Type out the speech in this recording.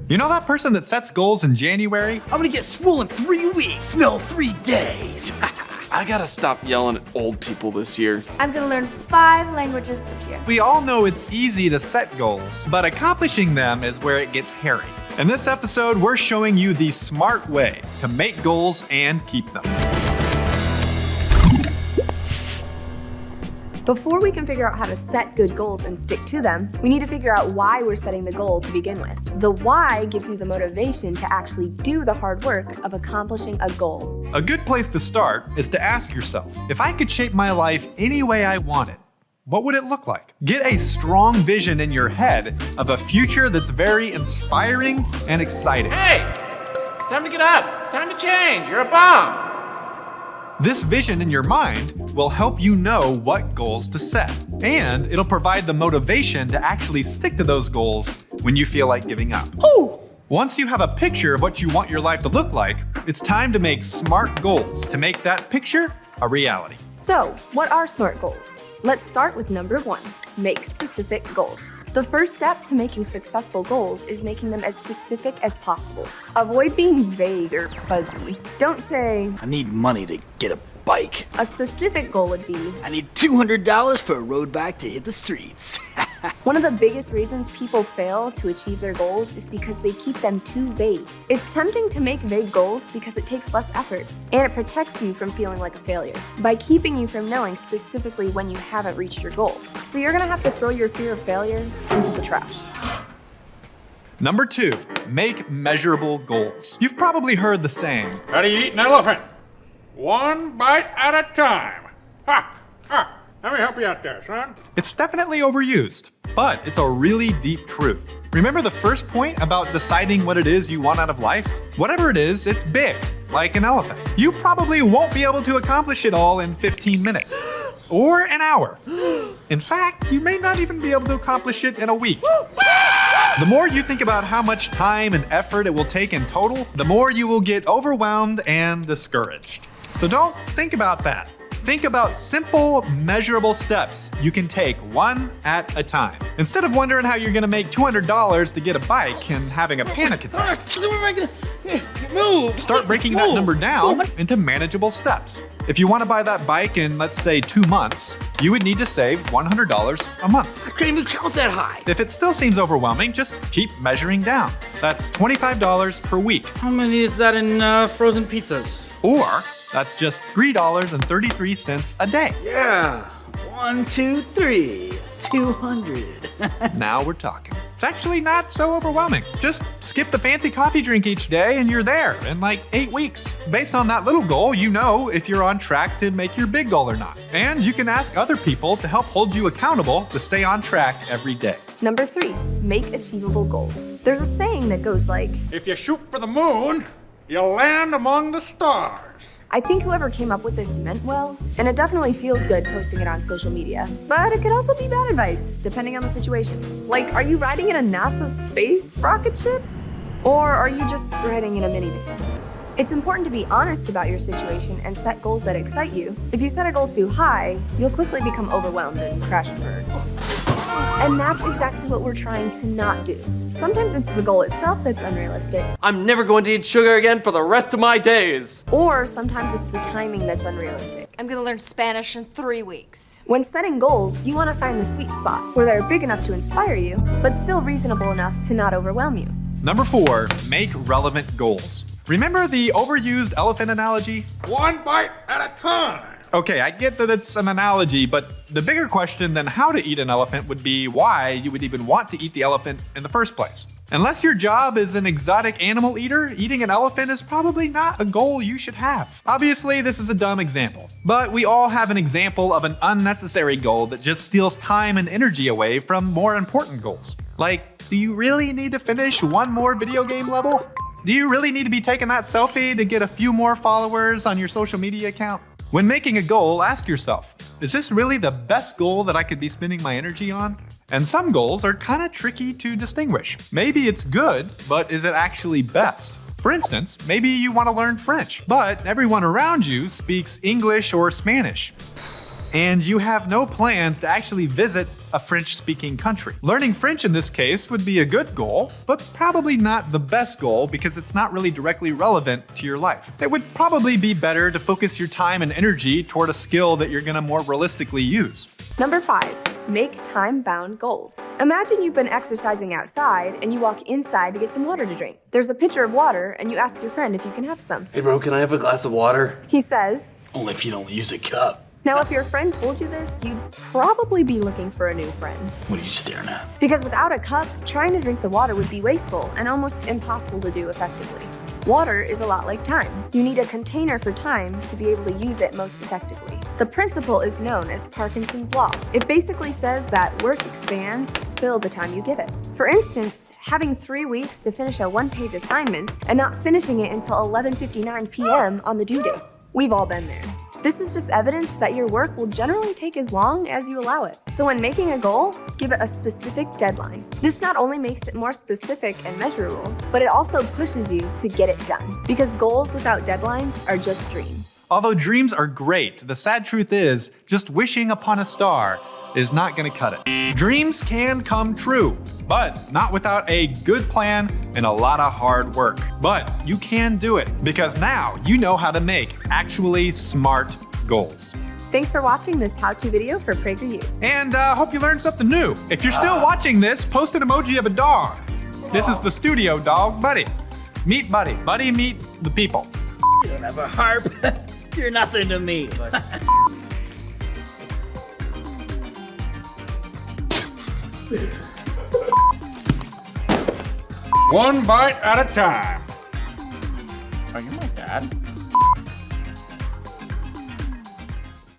You know that person that sets goals in January? I'm gonna get swole in 3 weeks. No, 3 days. I gotta stop yelling at old people this year. I'm gonna learn 5 languages this year. We all know it's easy to set goals, but accomplishing them is where it gets hairy. In this episode, we're showing you the smart way to make goals and keep them. Before we can figure out how to set good goals and stick to them, we need to figure out why we're setting the goal to begin with. The why gives you the motivation to actually do the hard work of accomplishing a goal. A good place to start is to ask yourself, if I could shape my life any way I wanted, what would it look like? Get a strong vision in your head of a future that's very inspiring and exciting. Hey, it's time to get up. It's time to change. You're a bum. This vision in your mind will help you know what goals to set, and it'll provide the motivation to actually stick to those goals when you feel like giving up. Ooh. Once you have a picture of what you want your life to look like, it's time to make SMART goals to make that picture a reality. So, what are SMART goals? Let's start with number 1, make specific goals. The first step to making successful goals is making them as specific as possible. Avoid being vague or fuzzy. Don't say, I need money to get a bike. a specific goal would be, I need $200 for a road bike to hit the streets. one of the biggest reasons people fail to achieve their goals is because they keep them too vague. It's tempting to make vague goals because it takes less effort, and it protects you from feeling like a failure by keeping you from knowing specifically when you haven't reached your goal. So you're gonna have to throw your fear of failure into the trash. Number 2, make measurable goals. You've probably heard the saying, How do you eat an elephant? 1 bite at a time. Ha! Ha! Let me help you out there, son. it's definitely overused, but it's a really deep truth. Remember the first point about deciding what it is you want out of life? Whatever it is, it's big, like an elephant. You probably won't be able to accomplish it all in 15 minutes or an hour. In fact, you may not even be able to accomplish it in a week. The more you think about how much time and effort it will take in total, the more you will get overwhelmed and discouraged. So don't think about that. Think about simple, measurable steps you can take one at a time. Instead of wondering how you're gonna make $200 to get a bike and having a panic attack. Move! Start breaking that number down into manageable steps. If you wanna buy that bike in, let's say, 2 months, you would need to save $100 a month. I couldn't even count that high. If it still seems overwhelming, just keep measuring down. That's $25 per week. How many is that in frozen pizzas? Or that's just $3.33 a day. Yeah. 1, 2, 3. 200. Now we're talking. It's actually not so overwhelming. Just skip the fancy coffee drink each day and you're there in like 8 weeks. Based on that little goal, you know if you're on track to make your big goal or not. And you can ask other people to help hold you accountable to stay on track every day. Number 3, make achievable goals. There's a saying that goes like, If you shoot for the moon, you'll land among the stars. I think whoever came up with this meant well, and it definitely feels good posting it on social media. But it could also be bad advice, depending on the situation. Like, are you riding in a NASA space rocket ship? Or are you just riding in a minivan? It's important to be honest about your situation and set goals that excite you. If you set a goal too high, you'll quickly become overwhelmed and crash and burn. And that's exactly what we're trying to not do. Sometimes it's the goal itself that's unrealistic, I'm never going to eat sugar again for the rest of my days. or sometimes it's the timing that's unrealistic. I'm gonna learn Spanish in 3 weeks. When setting goals, you want to find the sweet spot where they're big enough to inspire you, but still reasonable enough to not overwhelm you. Number 4, make relevant goals. Remember the overused elephant analogy? 1 bite at a time. Okay, I get that it's an analogy, but the bigger question than how to eat an elephant would be why you would even want to eat the elephant in the first place. Unless your job is an exotic animal eater, eating an elephant is probably not a goal you should have. Obviously, this is a dumb example, but we all have an example of an unnecessary goal that just steals time and energy away from more important goals. Like, do you really need to finish one more video game level? Do you really need to be taking that selfie to get a few more followers on your social media account? When making a goal, ask yourself, is this really the best goal that I could be spending my energy on? And some goals are kind of tricky to distinguish. Maybe it's good, but is it actually best? For instance, maybe you want to learn French, but everyone around you speaks English or Spanish. And you have no plans to actually visit a French-speaking country. Learning French in this case would be a good goal, but probably not the best goal because it's not really directly relevant to your life. It would probably be better to focus your time and energy toward a skill that you're gonna more realistically use. Number 5, make time-bound goals. Imagine you've been exercising outside and you walk inside to get some water to drink. There's a pitcher of water and you ask your friend if you can have some. Hey bro, can I have a glass of water? He says, Only if you don't use a cup. now if your friend told you this, you'd probably be looking for a new friend. What are you staring at? Because without a cup, trying to drink the water would be wasteful and almost impossible to do effectively. Water is a lot like time. You need a container for time to be able to use it most effectively. The principle is known as Parkinsons Law. It basically says that work expands to fill the time you give it. For instance, having 3 weeks to finish a one-page assignment and not finishing it until 11:59 p.m. on the due date. We've all been there. This is just evidence that your work will generally take as long as you allow it. So when making a goal, give it a specific deadline. This not only makes it more specific and measurable, but it also pushes you to get it done. Because goals without deadlines are just dreams. Although dreams are great, the sad truth is just wishing upon a star is not gonna cut it. Dreams can come true, but not without a good plan and a lot of hard work. But you can do it because now you know how to make actually smart goals. Thanks for watching this how-to video for PragerU. And hope you learned something new. If you're still watching this, post an emoji of a dog. This is the studio dog, Buddy. Meet Buddy. Buddy, meet the people. You don't have a harp. You're nothing to me. But... One bite at a time. Are you my dad?